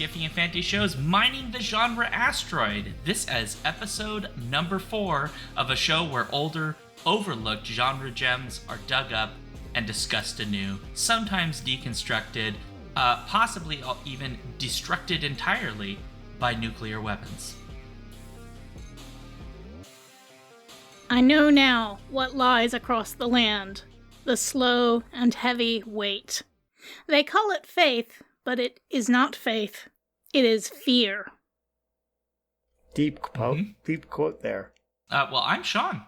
Skiffy and Fantasy Show's Mining the Genre Asteroid. This is episode number 4 of a show where older, overlooked genre gems are dug up and discussed anew, sometimes deconstructed, possibly even destructed entirely by nuclear weapons. I know now what lies across the land, the slow and heavy weight. They call it faith, but it is not faith. It is fear. Deep quote there. Well, I'm Shaun.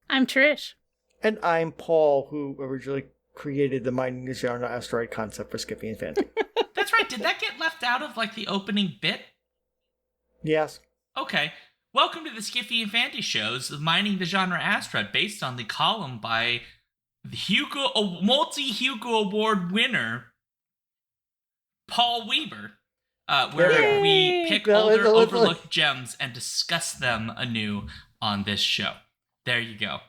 I'm Trish. And I'm Paul, who originally created the Mining the Genre Asteroid concept for Skiffy and Fantasy. That's right. Did that get left out of, the opening bit? Yes. Okay. Welcome to the Skiffy and Fantasy Show's Mining the Genre Asteroid, based on the column by the multi-Hugo Award winner, Paul Weimer, where we pick older, overlooked gems and discuss them anew on this show. There you go.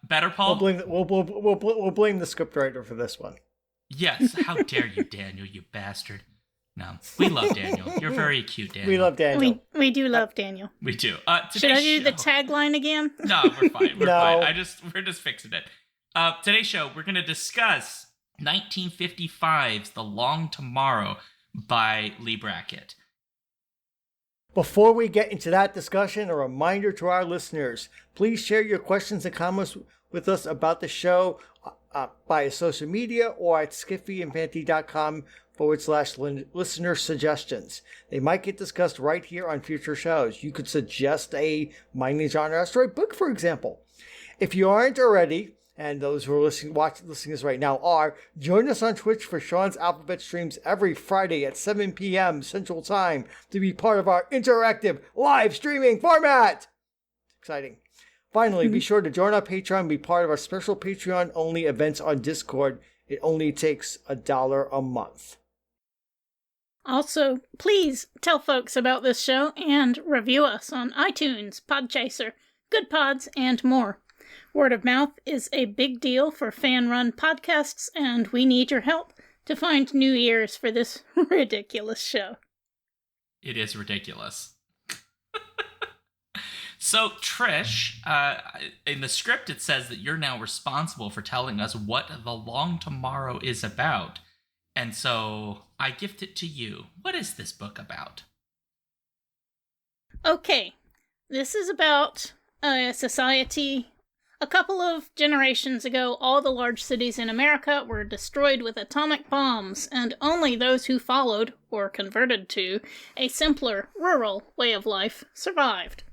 Better, Paul? We'll blame the scriptwriter for this one. Yes. How dare you, Daniel, you bastard. No, we love Daniel. You're very cute, Daniel. We love Daniel. We do love Daniel. We do. Should I do the tagline again? No, we're fine. We're fine. We're just fixing it. Today's show, we're going to discuss 1955's The Long Tomorrow by Leigh Brackett. Before we get into that discussion, a reminder to our listeners, please share your questions and comments with us about the show via social media or at skiffyandfantasy.com/listener suggestions. They might get discussed right here on future shows. You could suggest a Mining Genre Asteroid book, for example. If you aren't already, and those who are listening to this right now are, join us on Twitch for Shaun's Alphabet streams every Friday at 7 p.m. Central Time to be part of our interactive live streaming format. Exciting. Finally, be sure to join our Patreon and be part of our special Patreon-only events on Discord. It only takes $1 a month. Also, please tell folks about this show and review us on iTunes, Podchaser, GoodPods, and more. Word of mouth is a big deal for fan-run podcasts, and we need your help to find new ears for this ridiculous show. It is ridiculous. So, Trish, in the script it says that you're now responsible for telling us what The Long Tomorrow is about. And so, I gift it to you. What is this book about? Okay, this is about a society. A couple of generations ago, all the large cities in America were destroyed with atomic bombs, and only those who followed, or converted to, a simpler, rural way of life survived.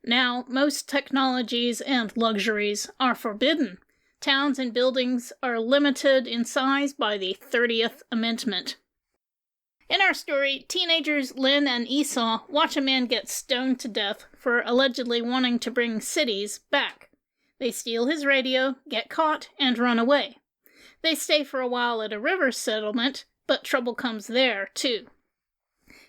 Now, most technologies and luxuries are forbidden. Towns and buildings are limited in size by the 30th Amendment. In our story, teenagers Lynn and Esau watch a man get stoned to death for allegedly wanting to bring cities back. They steal his radio, get caught, and run away. They stay for a while at a river settlement, but trouble comes there, too.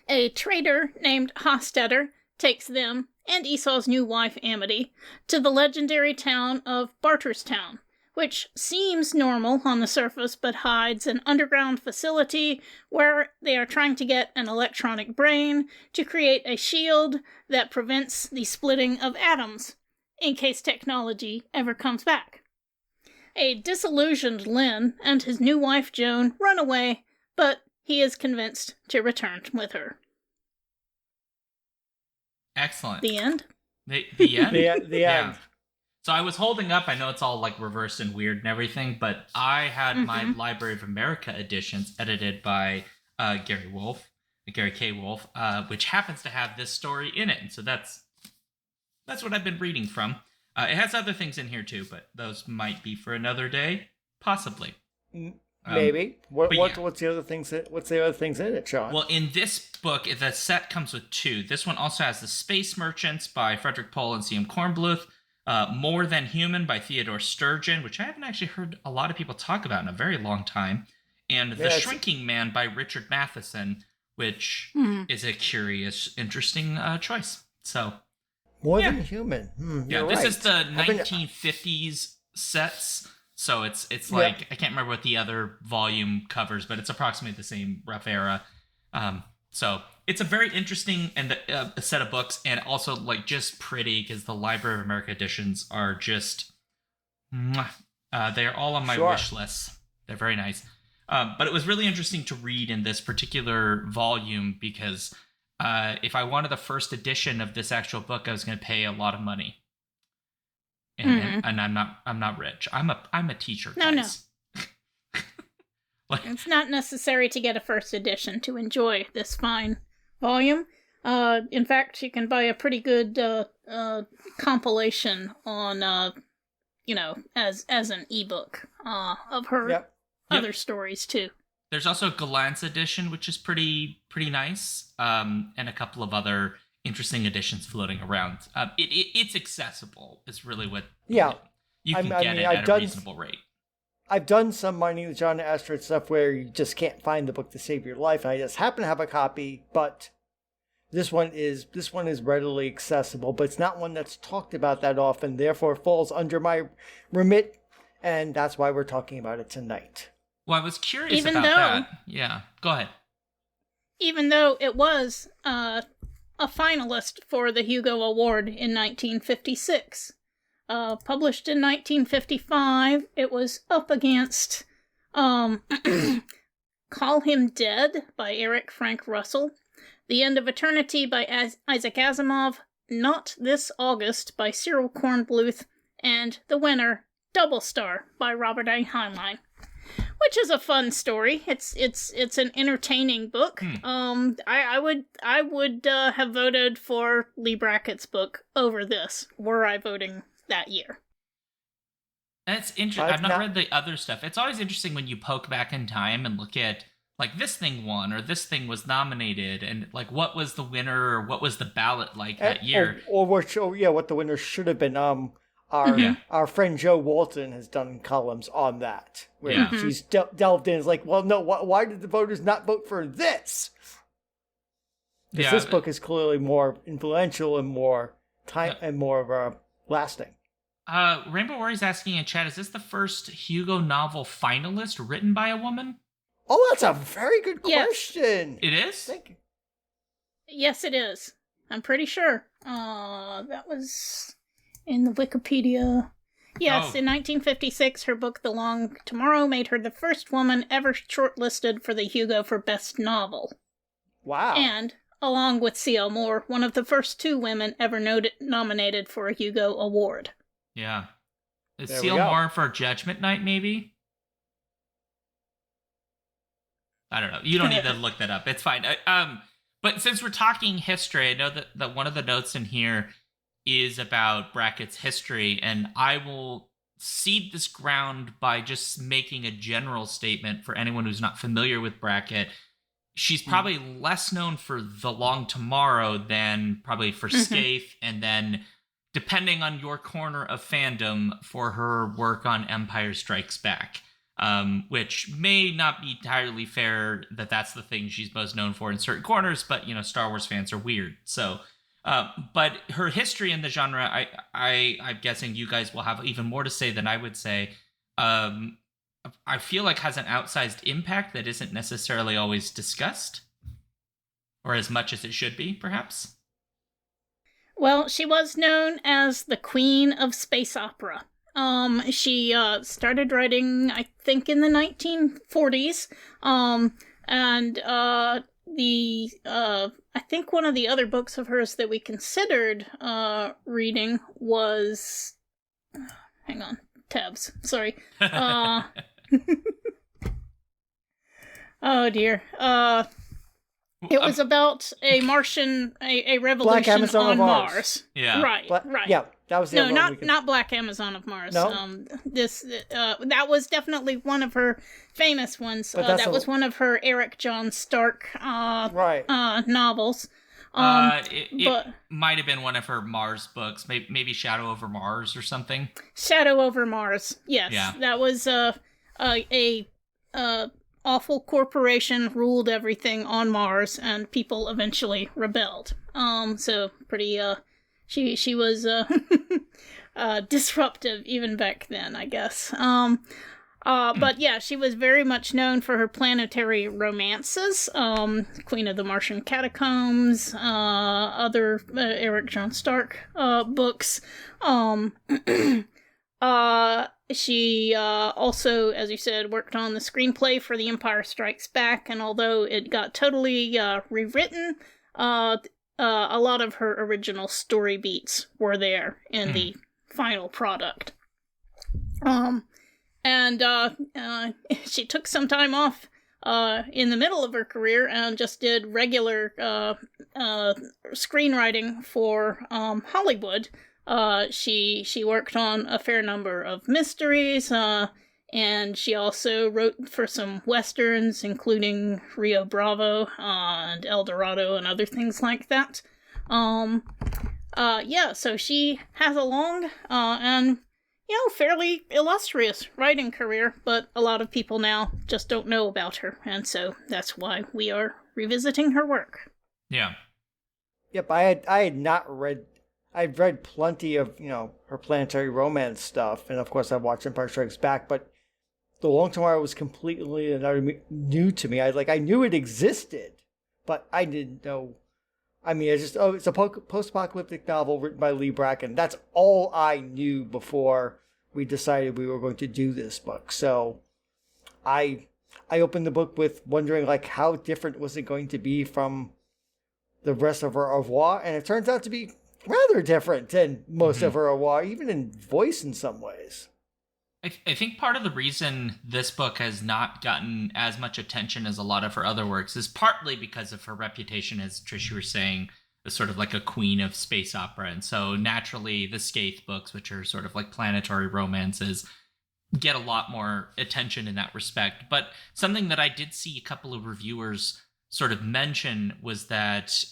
A trader named Hostetter takes them, and Esau's new wife, Amity, to the legendary town of Barterstown, which seems normal on the surface but hides an underground facility where they are trying to get an electronic brain to create a shield that prevents the splitting of atoms, in case technology ever comes back. A disillusioned Lynn and his new wife Joan run away, but he is convinced to return with her. Excellent. The end? The end? The end. So I was holding up, I know it's all reversed and weird and everything, but I had my Library of America editions edited by Gary K. Wolfe, which happens to have this story in it. And so that's what I've been reading from. It has other things in here too, but those might be for another day, possibly. Maybe. What's the other things? What's the other things in it, Shaun? Well, in this book, the set comes with 2. This one also has The Space Merchants by Frederick Pohl and C.M. Kornbluth, More Than Human by Theodore Sturgeon, which I haven't actually heard a lot of people talk about in a very long time, and The Shrinking Man by Richard Matheson, which is a curious, interesting choice. So, More Than Human. This is the 1950s sets. So it's like, I can't remember what the other volume covers, but it's approximately the same rough era. So it's a very interesting and a set of books, and also like just pretty because the Library of America editions are just, they are all on my wish list. They're very nice. But it was really interesting to read in this particular volume because if I wanted the first edition of this actual book, I was going to pay a lot of money. And I'm not rich. I'm a teacher. Guys. No. It's not necessary to get a first edition to enjoy this fine volume. In fact, you can buy a pretty good compilation on, as an ebook of her other stories too. There's also Gallant's edition, which is pretty nice, and a couple of other interesting editions floating around. It's accessible. Is really what you can get it at a reasonable rate. I've done some Mining the Genre Asteroid stuff where you just can't find the book to save your life, and I just happen to have a copy, but this one is readily accessible, but it's not one that's talked about that often, therefore falls under my remit, and that's why we're talking about it tonight. Well, I was curious about that. Yeah, go ahead. Even though it was a finalist for the Hugo Award in 1956. Published in 1955, it was up against Call Him Dead by Eric Frank Russell, The End of Eternity by Isaac Asimov, Not This August by Cyril Kornbluth, and the winner, Double Star by Robert A. Heinlein. Which is a fun story. It's an entertaining book. I would have voted for Leigh Brackett's book over this were I voting that year. That's interesting. I've not read the other stuff. It's always interesting when you poke back in time and look at like this thing won or this thing was nominated and like what was the winner or what was the ballot like that year. Or what the winner should have been. Our friend Jo Walton has done columns on that where she's delved in. It's like, well, no, why did the voters not vote for this? Because this book is clearly more influential and more and more lasting. Rainbow Warrior's asking in chat, is this the first Hugo novel finalist written by a woman? Oh, that's a very good question. It is? Thank you. Yes, it is. I'm pretty sure. That was in the Wikipedia. Yes, in 1956, her book The Long Tomorrow made her the first woman ever shortlisted for the Hugo for Best Novel. Wow. And, along with C.L. Moore, one of the first two women ever nominated for a Hugo Award. Yeah. Is C.L. Moore for Judgment Night, maybe? I don't know. You don't need to look that up. It's fine. But since we're talking history, I know that one of the notes in here is about Brackett's history, and I will cede this ground by just making a general statement for anyone who's not familiar with Brackett. She's probably less known for The Long Tomorrow than probably for Scaife, and then, depending on your corner of fandom, for her work on Empire Strikes Back. Which may not be entirely fair that that's the thing she's most known for in certain corners, but, Star Wars fans are weird. So, but her history in the genre, I'm guessing you guys will have even more to say than I would say. I feel like has an outsized impact that isn't necessarily always discussed, or as much as it should be, perhaps. Well, she was known as the Queen of Space Opera. She started writing, I think, in the 1940s. I think one of the other books of hers that we considered reading was, hang on, tabs. Sorry. Oh dear. It was about a Martian, a revolution on Mars. Yeah. Right. Right. Yeah. That was the not Black Amazon of Mars. No? That was definitely one of her famous ones. That was one of her Eric John Stark novels. It might have been one of her Mars books, maybe Shadow Over Mars or something. Shadow Over Mars. Yes. Yeah. That was a awful corporation ruled everything on Mars, and people eventually rebelled. So pretty she was disruptive even back then, I guess. But yeah, she was very much known for her planetary romances, Queen of the Martian Catacombs, other Eric John Stark books. She also, as you said, worked on the screenplay for The Empire Strikes Back, and although it got totally rewritten, a lot of her original story beats were there in the final product. And she took some time off in the middle of her career and just did regular screenwriting for Hollywood. She worked on a fair number of mysteries, and she also wrote for some westerns, including Rio Bravo and El Dorado and other things like that. So she has a long and fairly illustrious writing career, but a lot of people now just don't know about her, and so that's why we are revisiting her work. Yeah. Yep, I had not read. I've read plenty of her planetary romance stuff, and of course I've watched Empire Strikes Back. But The Long Tomorrow was completely new to me. I knew it existed, but I didn't know. I mean, it's a post-apocalyptic novel written by Leigh Brackett. And that's all I knew before we decided we were going to do this book. So I opened the book with wondering, how different was it going to be from the rest of her oeuvre? And it turns out to be rather different than most of her oeuvre, even in voice in some ways. I think part of the reason this book has not gotten as much attention as a lot of her other works is partly because of her reputation, as Trish, you were saying, as sort of like a queen of space opera. And so naturally the Skaith books, which are sort of like planetary romances, get a lot more attention in that respect. But something that I did see a couple of reviewers sort of mention was that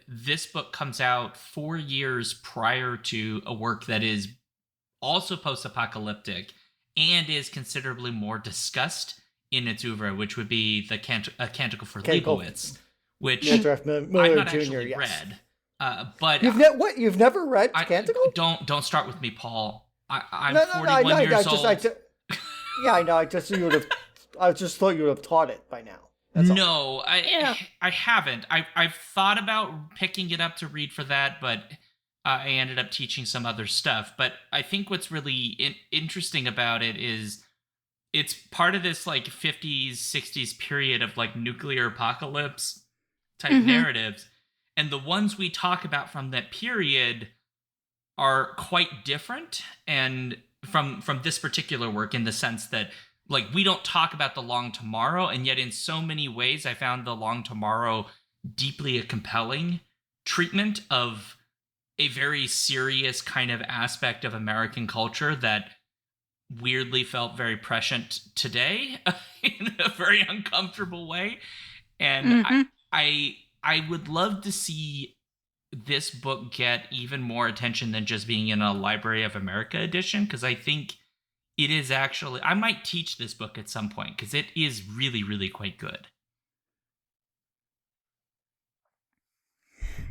this book comes out 4 years prior to a work that is also post-apocalyptic and is considerably more discussed in its oeuvre, which would be the Canticle for Leibowitz, which I've not actually read. But you've never read Canticle? Don't start with me, Paul. I'm 41 years old. I know. I just thought you would have taught it by now. No, I haven't. I've thought about picking it up to read for that, but I ended up teaching some other stuff. But I think what's really interesting about it is it's part of this 50s, 60s period of nuclear apocalypse type narratives. And the ones we talk about from that period are quite different and from this particular work, in the sense that we don't talk about The Long Tomorrow, and yet in so many ways I found The Long Tomorrow deeply a compelling treatment of a very serious kind of aspect of American culture that weirdly felt very prescient today in a very uncomfortable way. And I would love to see this book get even more attention than just being in a Library of America edition, because I think it is actually, I might teach this book at some point, because it is really, really quite good.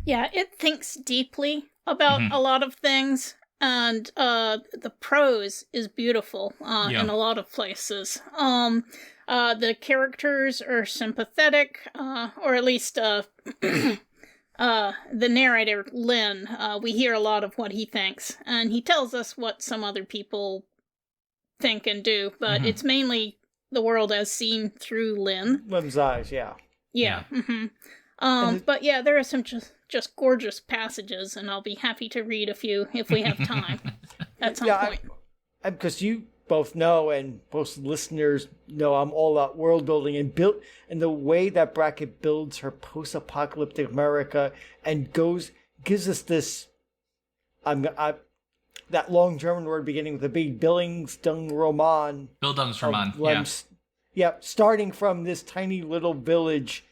Yeah, it thinks deeply about a lot of things, and the prose is beautiful in a lot of places. The characters are sympathetic, or at least the narrator, Lynn, we hear a lot of what he thinks, and he tells us what some other people think and do, but it's mainly the world as seen through Lynn's eyes. Yeah. But yeah, there are some just gorgeous passages, and I'll be happy to read a few if we have time at some point. Because you both know, and most listeners know, I'm all about world building and the way that Brackett builds her post-apocalyptic America and gives us this that long German word beginning with a big Bildungsroman. Bildungsroman, starting from this tiny little village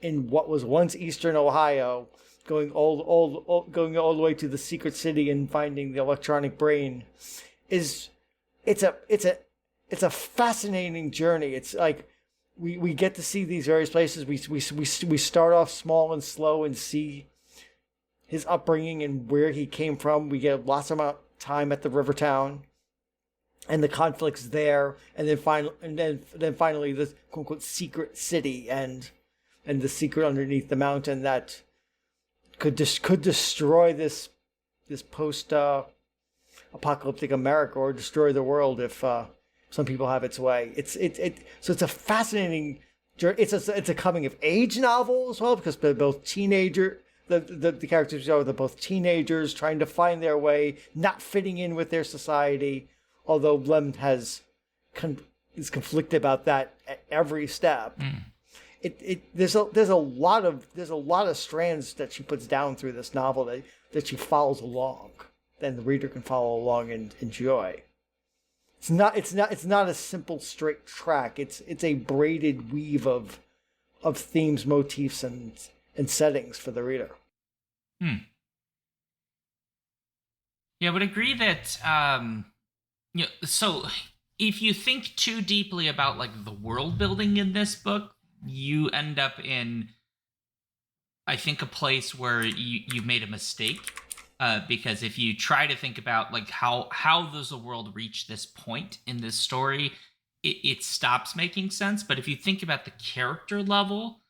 in what was once Eastern Ohio, going all the way to the secret city and finding the electronic brain, it's a fascinating journey. It's we get to see these various places. We start off small and slow and see his upbringing and where he came from. We get lots of time at the river town, and the conflicts there, and then finally this quote unquote secret city and the secret underneath the mountain that could destroy this post apocalyptic America, or destroy the world if some people have its way. So it's a fascinating journey. It's a coming of age novel as well, because they're both teenager. The characters are both teenagers trying to find their way, not fitting in with their society. Although Lem is conflicted about that at every step. There's a lot of strands that she puts down through this novel that she follows along, then the reader can follow along and enjoy. It's not a simple straight track. It's a braided weave of themes, motifs, and settings for the reader. Yeah, I would agree that so if you think too deeply about like the world building in this book, you end up in, I think, a place where you've made a mistake. Because if you try to think about like how does the world reach this point in this story, it stops making sense. But if you think about the character level,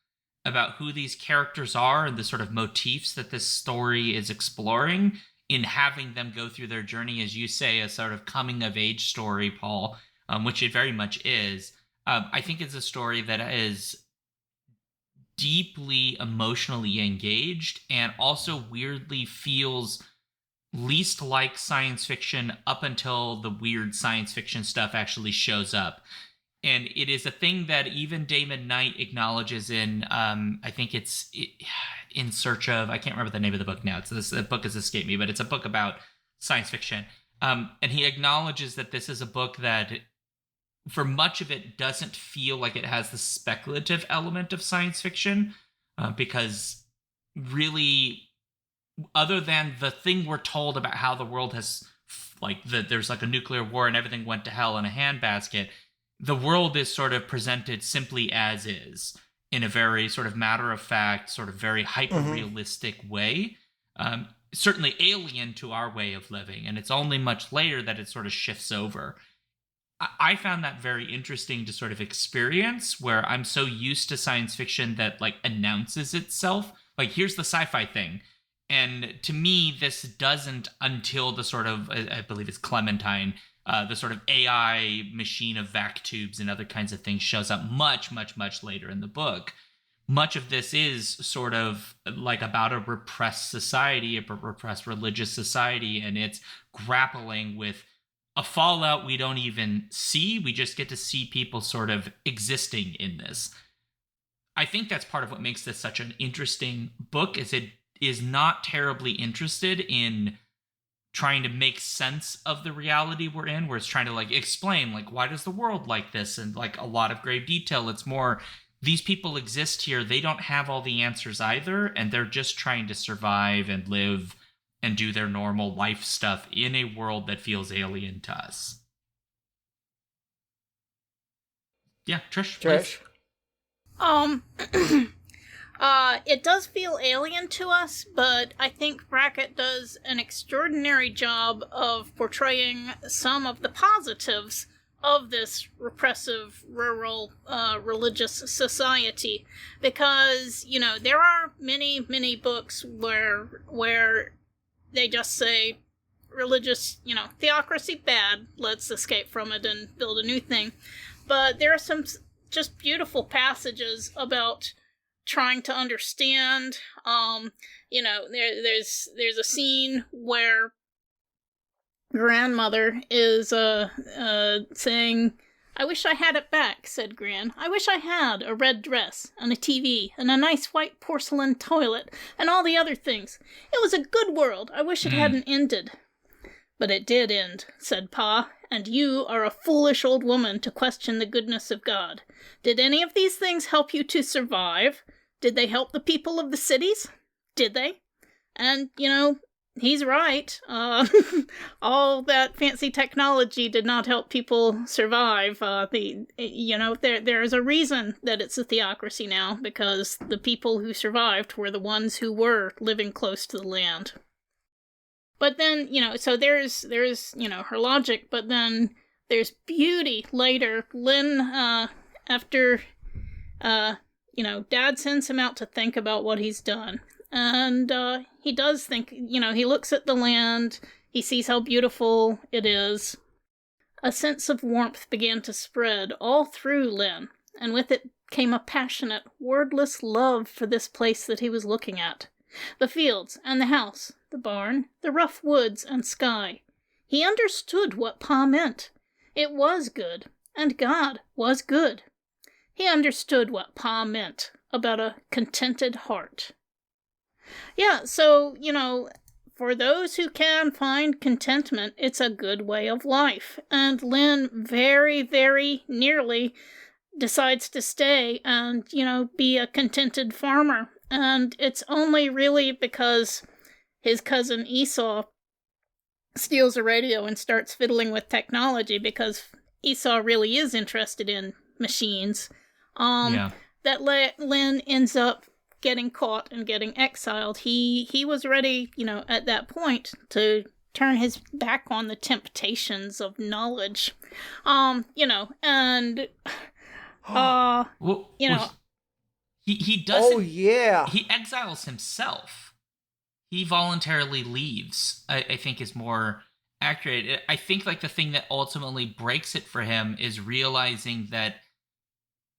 about who these characters are and the sort of motifs that this story is exploring, in having them go through their journey, as you say, a sort of coming of age story, Paul, which it very much is. I think it's a story that is deeply emotionally engaged and also weirdly feels least like science fiction up until the weird science fiction stuff actually shows up. And it is a thing that even Damon Knight acknowledges in, I think it's In Search of, I can't remember the name of the book now. The book has escaped me, but it's a book about science fiction. And he acknowledges that this is a book that, for much of it, doesn't feel like it has the speculative element of science fiction, because really, other than the thing we're told about how the world has, there's like a nuclear war and everything went to hell in a handbasket, the world is sort of presented simply as is, in a very sort of matter-of-fact, sort of very hyper-realistic way. Certainly alien to our way of living, and it's only much later that it sort of shifts over. I found that very interesting to sort of experience, where I'm so used to science fiction that like announces itself. Like, here's the sci-fi thing. And to me, this doesn't until the sort of, I believe it's Clementine, the sort of AI machine of vac tubes and other kinds of things shows up much, much, much later in the book. Much of this is sort of like about a repressed society, a repressed religious society, and it's grappling with a fallout we don't even see. We just get to see people sort of existing in this. I think that's part of what makes this such an interesting book, is it is not terribly interested in trying to make sense of the reality we're in, where it's trying to like explain like, why does the world like this, and like a lot of grave detail. It's more, these people exist here, they don't have all the answers either, and they're just trying to survive and live and do their normal life stuff in a world that feels alien to us. Yeah, Trish. It does feel alien to us, but I think Brackett does an extraordinary job of portraying some of the positives of this repressive rural religious society, because, you know, there are many, many books where they just say religious, you know, theocracy bad, let's escape from it and build a new thing. But there are some just beautiful passages about trying to understand. You know, there's a scene where grandmother is saying, "I wish I had it back," said Gran. "I wish I had a red dress and a TV and a nice white porcelain toilet and all the other things. It was a good world. I wish it hadn't ended." "But it did end," said Pa, "and you are a foolish old woman to question the goodness of God. Did any of these things help you to survive? Did they help the people of the cities? Did they?" And, you know, he's right. All that fancy technology did not help people survive. There is a reason that it's a theocracy now, because the people who survived were the ones who were living close to the land. But then, you know, so there's, you know, her logic, but then there's beauty later. Lynn, after, Dad sends him out to think about what he's done. And he does think, he looks at the land, he sees how beautiful it is. A sense of warmth began to spread all through Lynn, and with it came a passionate, wordless love for this place that he was looking at. The fields and the house, the barn, the rough woods and sky. He understood what Pa meant. It was good, and God was good. He understood what Pa meant about a contented heart. Yeah, so, for those who can find contentment, it's a good way of life. And Lynn very, very nearly decides to stay and, be a contented farmer. And it's only really because his cousin Esau steals a radio and starts fiddling with technology, because Esau really is interested in machines, that Lynn ends up getting caught and getting exiled. He was ready, at that point to turn his back on the temptations of knowledge. And he doesn't. Oh yeah. He exiles himself. He voluntarily leaves, I think is more accurate. I think like the thing that ultimately breaks it for him is realizing that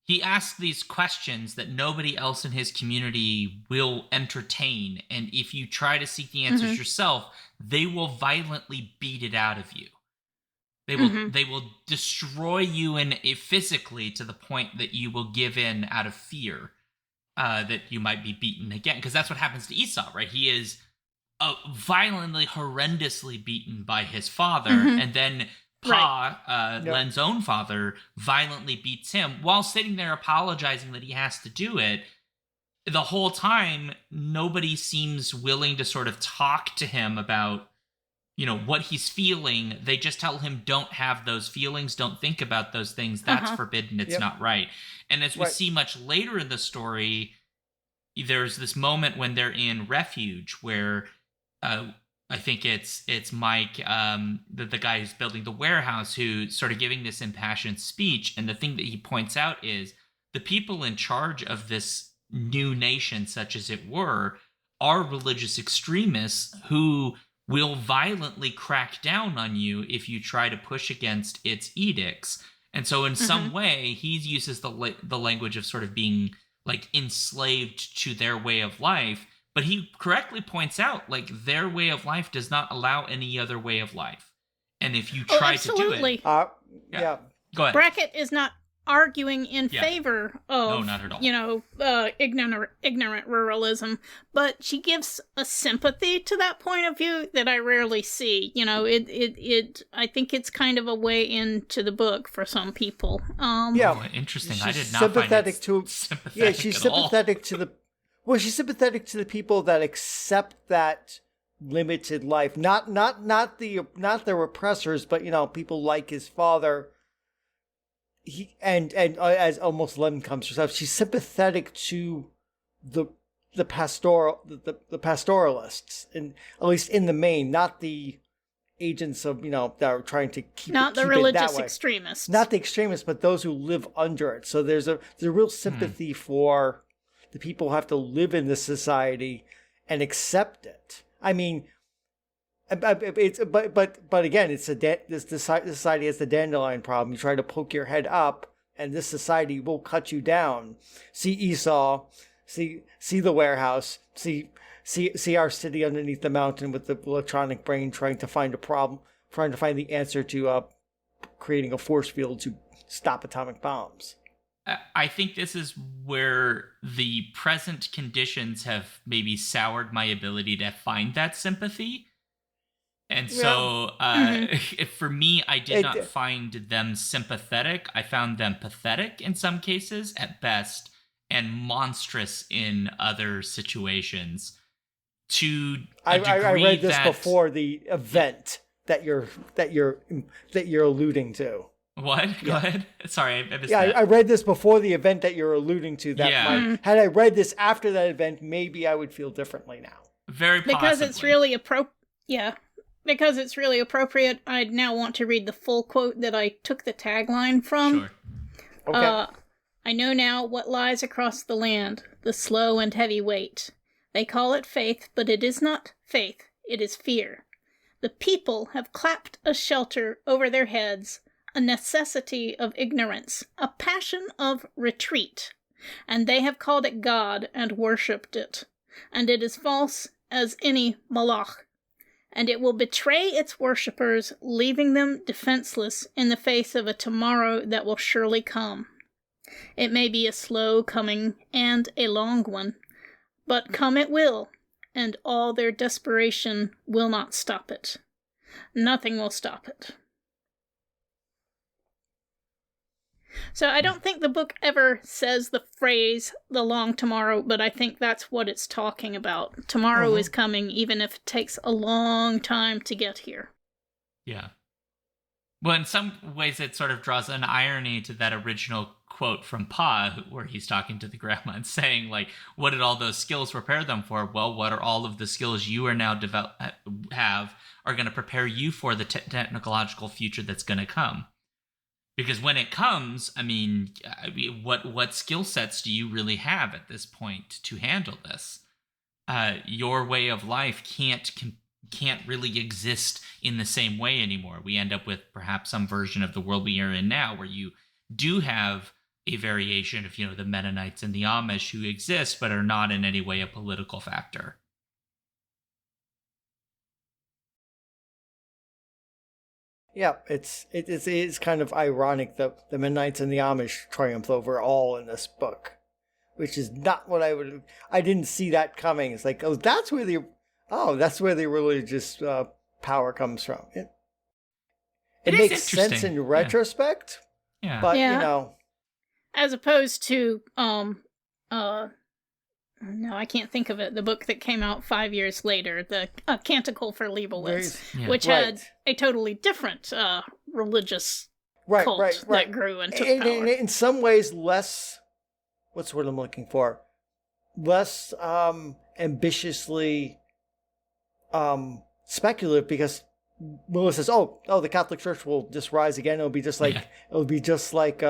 he asks these questions that nobody else in his community will entertain. And if you try to seek the answers yourself, they will violently beat it out of you. They will destroy you physically to the point that you will give in out of fear that you might be beaten again. Because that's what happens to Esau, right? He is violently, horrendously beaten by his father. And then Lynn's own father, violently beats him while sitting there apologizing that he has to do it. The whole time, nobody seems willing to sort of talk to him about, what he's feeling. They just tell him, don't have those feelings, don't think about those things. That's forbidden. It's not right. And as we see much later in the story, there's this moment when they're in refuge where I think it's Mike, the guy who's building the warehouse, who's sort of giving this impassioned speech. And the thing that he points out is the people in charge of this new nation, such as it were, are religious extremists who will violently crack down on you if you try to push against its edicts. And so in some way, he uses the language of sort of being like enslaved to their way of life. But he correctly points out, like, their way of life does not allow any other way of life. And if you try to do it... Go ahead. Brackett is not arguing in favor of, not at all. Ignorant ruralism, but she gives a sympathy to that point of view that I rarely see. I think it's kind of a way into the book for some people. Interesting. She's I did not find it sympathetic. Yeah, she's sympathetic to the... Well, she's sympathetic to the people that accept that limited life, not the repressors, but people like his father. As almost Lem comes herself, she's sympathetic to the pastoralists, and at least in the main, not the agents of that are trying to keep not the religious extremists, not the extremists, but those who live under it. So there's a real sympathy for the people who have to live in this society and accept it. I mean, but again, this society has the dandelion problem. You try to poke your head up, and this society will cut you down. See Esau, see the warehouse, see our city underneath the mountain with the electronic brain trying to find a problem, trying to find the answer to creating a force field to stop atomic bombs. I think this is where the present conditions have maybe soured my ability to find that sympathy. And so for me, I did not find them sympathetic. I found them pathetic in some cases at best and monstrous in other situations. I read this before the event that you're alluding to. What? Go ahead. Sorry, I missed that. I read this before the event that you're alluding to. Had I read this after that event, maybe I would feel differently now. Very possibly. Because it's really because it's really appropriate, I now want to read the full quote that I took the tagline from. Sure. Okay. I know now what lies across the land, the slow and heavy weight. They call it faith, but it is not faith, it is fear. The people have clapped a shelter over their heads, a necessity of ignorance, a passion of retreat, and they have called it God and worshipped it, and it is false as any malach, and it will betray its worshippers, leaving them defenseless in the face of a tomorrow that will surely come. It may be a slow coming and a long one, but come it will, and all their desperation will not stop it. Nothing will stop it. So I don't think the book ever says the phrase, the long tomorrow, but I think that's what it's talking about. Tomorrow is coming, even if it takes a long time to get here. Yeah. Well, in some ways, it sort of draws an irony to that original quote from Pa, where he's talking to the grandma and saying, like, what did all those skills prepare them for? Well, what are all of the skills you are now are going to prepare you for the technological future that's going to come? Because when it comes, I mean, what skill sets do you really have at this point to handle this? Your way of life can't really exist in the same way anymore. We end up with perhaps some version of the world we are in now, where you do have a variation of, the Mennonites and the Amish who exist, but are not in any way a political factor. Yeah, it's kind of ironic that the Mennonites and the Amish triumph over all in this book, which is not what I didn't see that coming. It's like, that's where the religious power comes from. It makes sense in retrospect, but as opposed to no, I can't think of it. The book that came out 5 years later, the Canticle for Leibowitz, which had a totally different religious cult that grew and took power. And in some ways, less. What's what I'm looking for? Less ambitiously speculative, because Lewis says, "Oh, the Catholic Church will just rise again. It'll be just like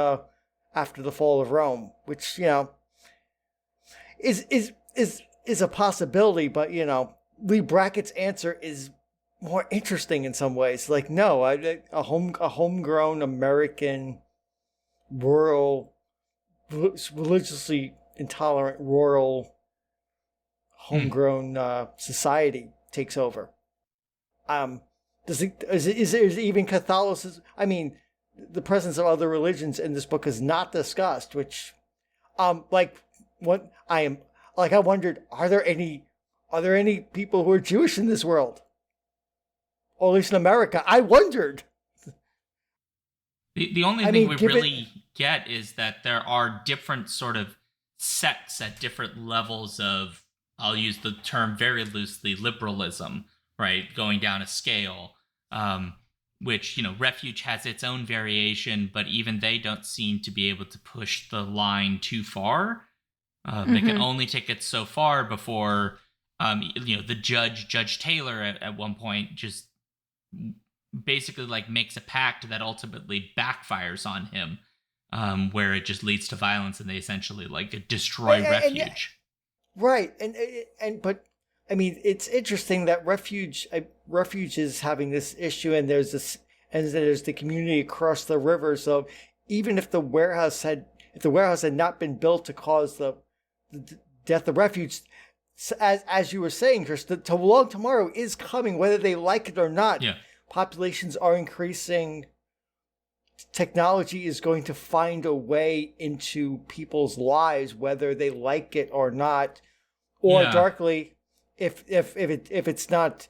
after the fall of Rome," which is a possibility, but Leigh Brackett's answer is more interesting in some ways. Like, no, a homegrown American rural, religiously intolerant rural homegrown society takes over. Is it even Catholicism? I mean, the presence of other religions in this book is not discussed, which I wondered, are there any people who are Jewish in this world? Or at least in America. I wondered. The only thing we really get is that there are different sort of sects at different levels of, I'll use the term very loosely, liberalism, right? Going down a scale, which, Refuge has its own variation, but even they don't seem to be able to push the line too far. They can only take it so far before, the Judge Taylor at one point just basically makes a pact that ultimately backfires on him, where it just leads to violence and they essentially destroy Refuge. Right. But I mean, it's interesting that Refuge is having this issue, and there's the community across the river. So even if the warehouse had not been built to cause the death of Refuge, as you were saying, Chris, the long tomorrow is coming, whether they like it or not. Yeah. Populations are increasing. Technology is going to find a way into people's lives, whether they like it or not, or darkly, if it's not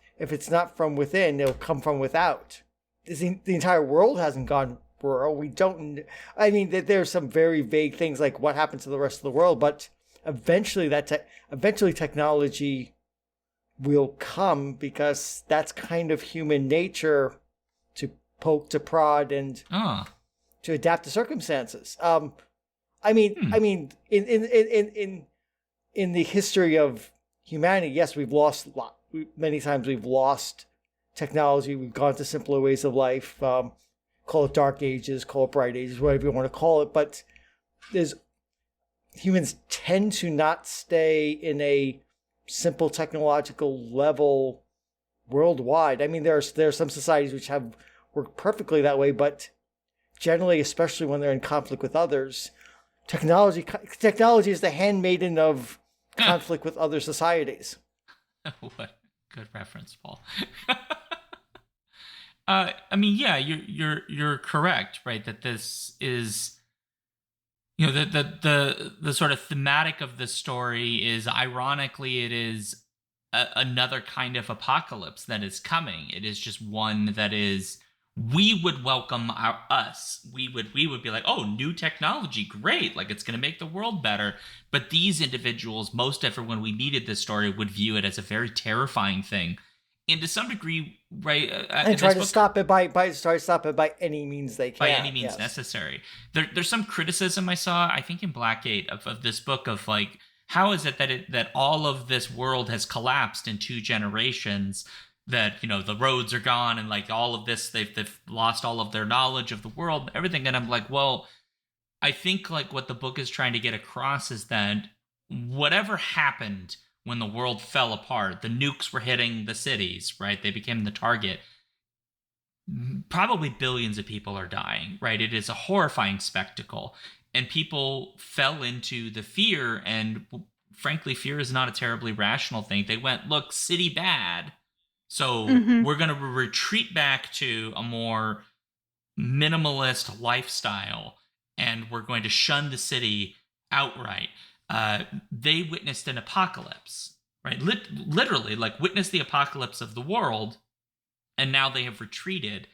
from within, it'll come from without. The entire world hasn't gone rural. We don't. I mean, there's some very vague things like what happens to the rest of the world, but eventually technology will come, because that's kind of human nature, to poke, to prod, and to adapt to circumstances. I mean, in the history of humanity, yes, many times we've lost technology. We've gone to simpler ways of life. Call it dark ages, call it bright ages, whatever you want to call it. But humans tend to not stay in a simple technological level worldwide. I mean, there are some societies which have worked perfectly that way, but generally, especially when they're in conflict with others, technology is the handmaiden of conflict with other societies. What good reference, Paul. I mean, yeah, you're correct, right? That this is, the sort of thematic of the story is, ironically, it is another kind of apocalypse that is coming. It is just one that is, we would welcome us. We would be like, oh, new technology, great, like it's going to make the world better. But these individuals, most everyone we needed this story, would view it as a very terrifying thing. And to some degree, right, and try to stop it by any means they can. By any means necessary. There's some criticism I saw, I think in Blackgate, of this book, of like, how is it that all of this world has collapsed in 2 generations? That, the roads are gone, and like all of this, they've lost all of their knowledge of the world, everything. And I'm like, well, I think like what the book is trying to get across is that whatever happened when the world fell apart, the nukes were hitting the cities, right? They became the target. Probably billions of people are dying, right? It is a horrifying spectacle. And people fell into the fear, and frankly, fear is not a terribly rational thing. They went, look, city bad. So we're going to retreat back to a more minimalist lifestyle, and we're going to shun the city outright. They witnessed an apocalypse, right? Literally, like, witnessed the apocalypse of the world, and now they have retreated.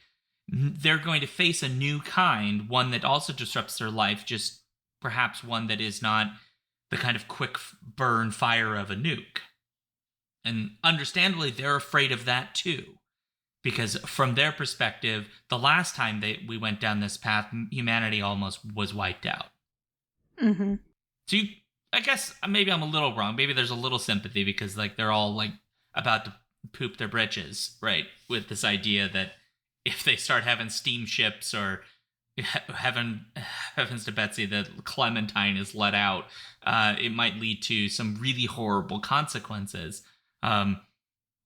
They're going to face a new kind, one that also disrupts their life, just perhaps one that is not the kind of quick burn fire of a nuke. And understandably, they're afraid of that too, because from their perspective, the last time we went down this path, humanity almost was wiped out. Mm-hmm. So I guess maybe I'm a little wrong. Maybe there's a little sympathy, because like they're all like about to poop their britches, right? With this idea that if they start having steamships, or heavens to Betsy, that Clementine is let out, it might lead to some really horrible consequences.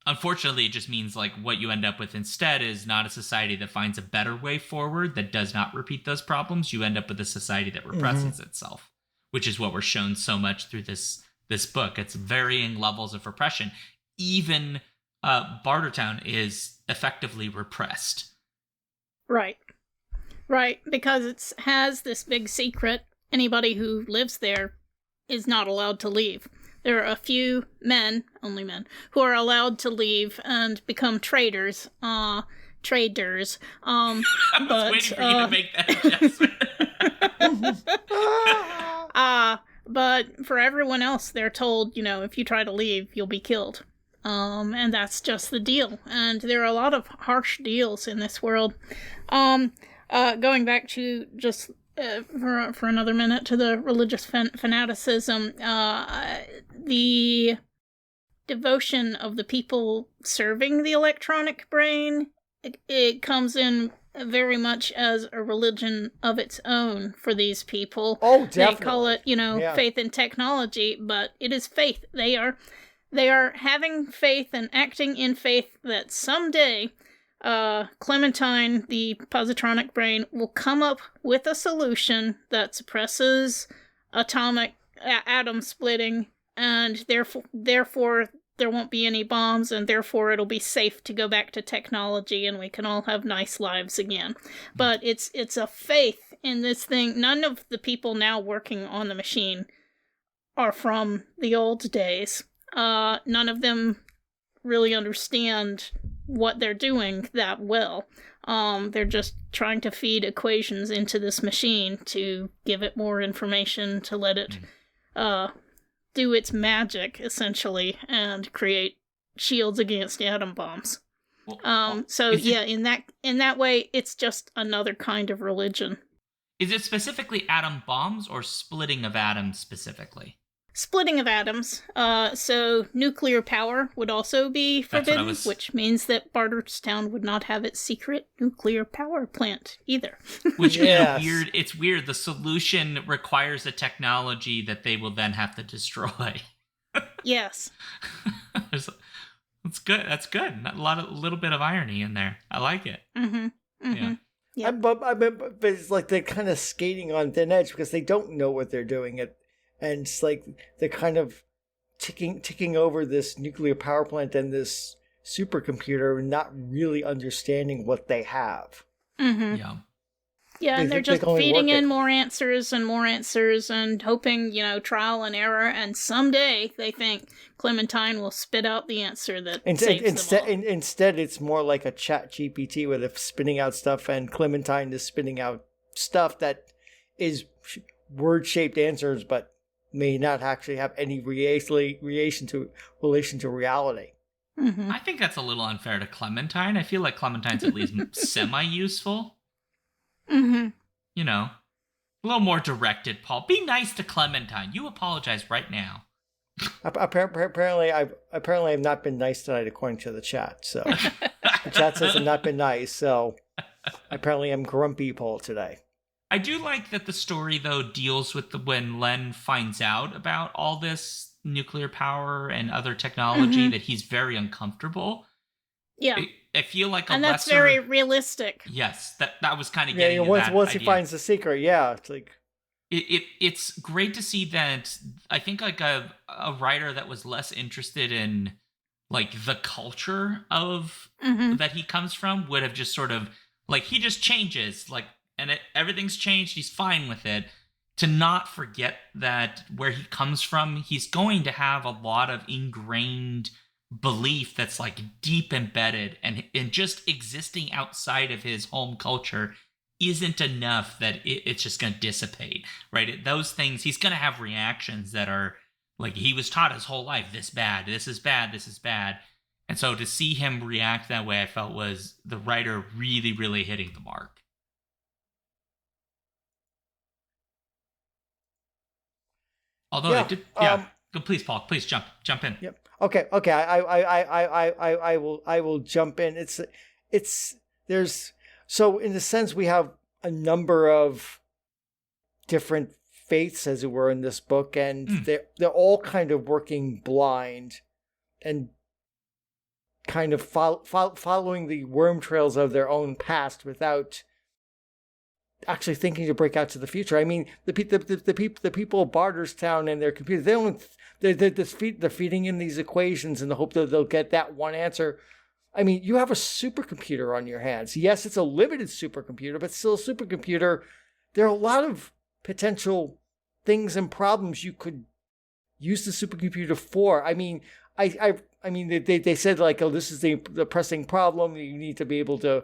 Unfortunately, it just means like what you end up with instead is not a society that finds a better way forward, that does not repeat those problems. You end up with a society that represses itself, which is what we're shown so much through this book. It's varying levels of repression. Even Bartertown is effectively repressed. Right, because it has this big secret. Anybody who lives there is not allowed to leave. There are a few men, only men, who are allowed to leave and become traders. I was waiting for you to make that adjustment. But for everyone else, they're told, if you try to leave, you'll be killed. And that's just the deal. And there are a lot of harsh deals in this world. Going back to just for another minute to the religious fanaticism, the devotion of the people serving the electronic brain, it comes in very much as a religion of its own for these people. Oh, definitely. They call it, faith in technology, but it is faith. They are having faith and acting in faith that someday Clementine, the positronic brain, will come up with a solution that suppresses atomic atom splitting, and therefore there won't be any bombs, and therefore it'll be safe to go back to technology, and we can all have nice lives again. But it's a faith in this thing. None of the people now working on the machine are from the old days. None of them really understand what they're doing that well. They're just trying to feed equations into this machine to give it more information, to let it do its magic, essentially, and create shields against atom bombs. In that way, it's just another kind of religion. Is it specifically atom bombs or splitting of atoms specifically? splitting of atoms. So nuclear power would also be forbidden, which means that Barterstown would not have its secret nuclear power plant either. Which weird. It's weird. The solution requires a technology that they will then have to destroy. Yes. That's good. That's good. A little bit of irony in there. I like it. Yeah. Yeah. But it's like they're kind of skating on thin edge because they don't know what they're doing. And it's like they're kind of ticking over this nuclear power plant and this supercomputer and not really understanding what they have. Mm-hmm. Yeah. Yeah, and they're just feeding in more answers and hoping, trial and error. And someday they think Clementine will spit out the answer that saves them all. Instead, it's more like a chat GPT where they're spitting out stuff and Clementine is spitting out stuff that is word-shaped answers, but may not actually have any relation to reality. Mm-hmm. I think that's a little unfair to Clementine. I feel like Clementine's at least semi-useful. Mm-hmm. A little more directed, Paul. Be nice to Clementine. You apologize right now. Apparently, I've not been nice tonight, according to the chat. So the chat says I've not been nice. So apparently, I'm grumpy, Paul, today. I do like that the story, though, deals with when Len finds out about all this nuclear power and other technology, that he's very uncomfortable. Yeah. I feel like and that's very realistic. Yes, that was kind of getting once he finds the secret, it's like it's great to see that. I think like a writer that was less interested in like the culture of that he comes from would have just sort of like he just changes everything's changed. He's fine with it. To not forget that where he comes from, he's going to have a lot of ingrained belief that's like deep embedded, and just existing outside of his home culture isn't enough that it's just going to dissipate, right? Those things, he's going to have reactions that are like he was taught his whole life, this bad, this is bad, this is bad. And so to see him react that way, I felt was the writer really, really hitting the mark. Although I did, please, Paul, please jump in. Yep. Okay. I will jump in. So in a sense we have a number of different faiths, as it were, in this book, and they're all kind of working blind and kind of following the worm trails of their own past without actually thinking to break out to the future. I mean, the people of Barterstown and their computers, they're feeding in these equations in the hope that they'll get that one answer. I mean, you have a supercomputer on your hands. Yes, it's a limited supercomputer, but still a supercomputer. There are a lot of potential things and problems you could use the supercomputer for. I mean, they said like, oh, this is the pressing problem. You need to be able to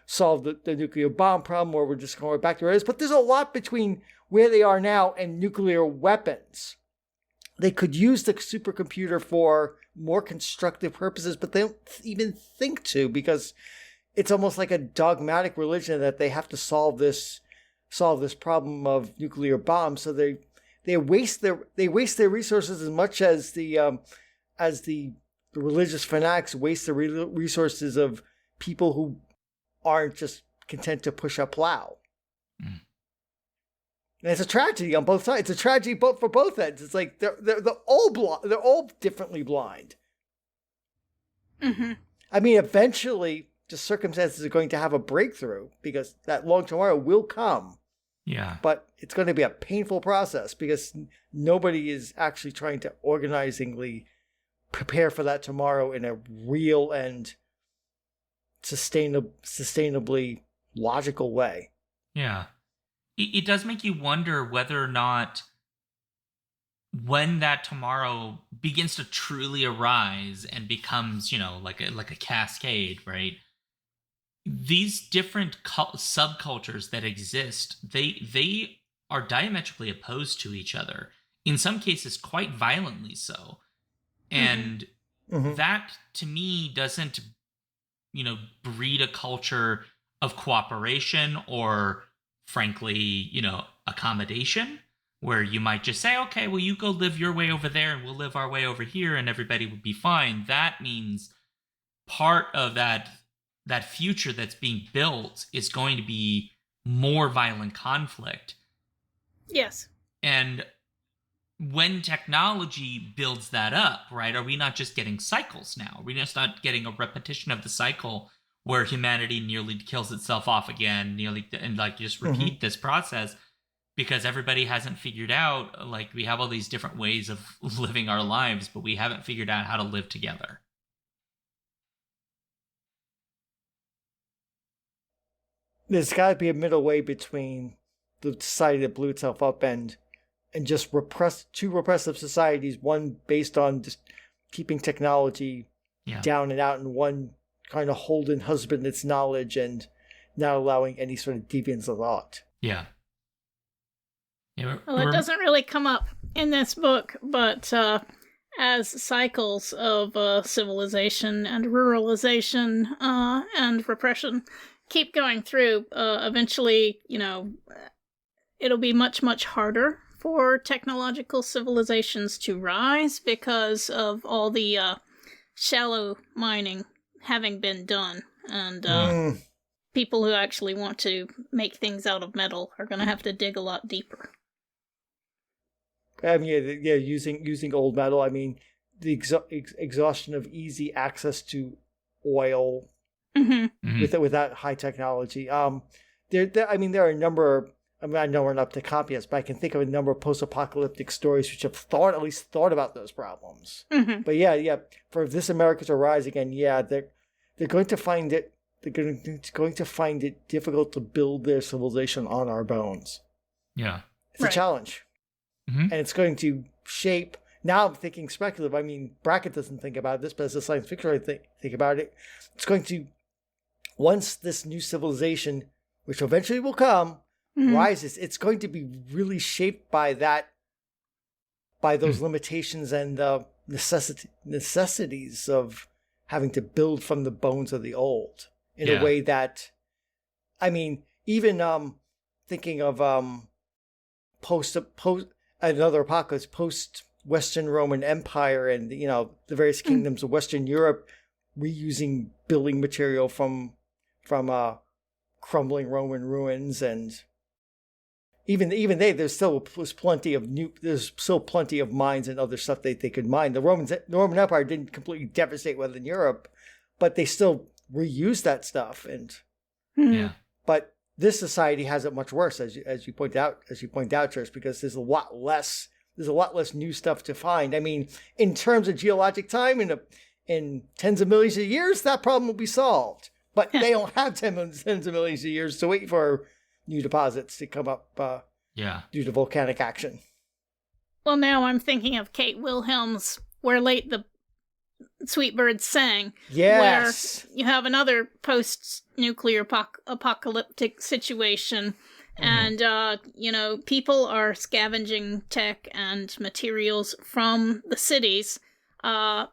solve the nuclear bomb problem, or we're just going back to where it is. But there's a lot between where they are now and nuclear weapons. They could use the supercomputer for more constructive purposes, but they don't even think to, because it's almost like a dogmatic religion that they have to solve this problem of nuclear bombs. So they waste their resources as much as the religious fanatics waste the resources of people who aren't just content to push a plow. And it's a tragedy on both sides. It's a tragedy for both ends. It's like they're all differently blind. Mm-hmm. I mean, eventually, the circumstances are going to have a breakthrough, because that long tomorrow will come. Yeah. But it's going to be a painful process, because nobody is actually trying to organizingly prepare for that tomorrow in a real and sustainably logical way. Yeah. It does make you wonder whether or not, when that tomorrow begins to truly arise and becomes, like a cascade, right? These different subcultures that exist, they are diametrically opposed to each other. In some cases, quite violently so. And that, to me, doesn't, breed a culture of cooperation or, frankly, accommodation. where you might just say, okay, well, you go live your way over there and we'll live our way over here and everybody would be fine. That means part of that future that's being built is going to be more violent conflict. Yes. And when technology builds that up, right, are we not just getting cycles now? Are we just not getting a repetition of the cycle where humanity nearly kills itself off again, and like just repeat this process because everybody hasn't figured out, like, we have all these different ways of living our lives, but we haven't figured out how to live together. There's got to be a middle way between the society that blew itself up and just two repressive societies, one based on just keeping technology down and out, and one kind of holding husband its knowledge and not allowing any sort of deviance of thought. Yeah. Well, it doesn't really come up in this book, but as cycles of civilization and ruralization and repression keep going through, eventually, it'll be much, much harder for technological civilizations to rise because of all the shallow mining having been done. And people who actually want to make things out of metal are going to have to dig a lot deeper. I mean, using old metal. I mean, the exhaustion of easy access to oil without high technology. There are a number. I know we're not up to copy, but I can think of a number of post-apocalyptic stories which have thought about those problems. But yeah, for this America to rise again, they're going to find it. They're going to find it difficult to build their civilization on our bones. Yeah, it's a challenge, and it's going to shape. Now I'm thinking speculative. I mean, Brackett doesn't think about this, but as a science fiction writer, think about it. It's going to, once this new civilization, which eventually will come, rises, it's going to be really shaped by those limitations and the necessities of having to build from the bones of the old in a way that, I mean, even thinking of post another apocalypse, post Western Roman Empire, and the various kingdoms of Western Europe reusing building material from crumbling Roman ruins, and even there's still plenty of mines and other stuff they could mine. The Roman Empire didn't completely devastate Western Europe, but they still reused that stuff. And but this society has it much worse, as you point out, Trish, because there's a lot less new stuff to find. I mean, in terms of geologic time, in tens of millions of years, that problem will be solved. But they don't have tens of millions of years to wait for new deposits to come up due to volcanic action. Well, now I'm thinking of Kate Wilhelm's Where Late the Sweet Birds Sang. Yes. Where you have another post-nuclear apocalyptic situation. And, people are scavenging tech and materials from the cities. But,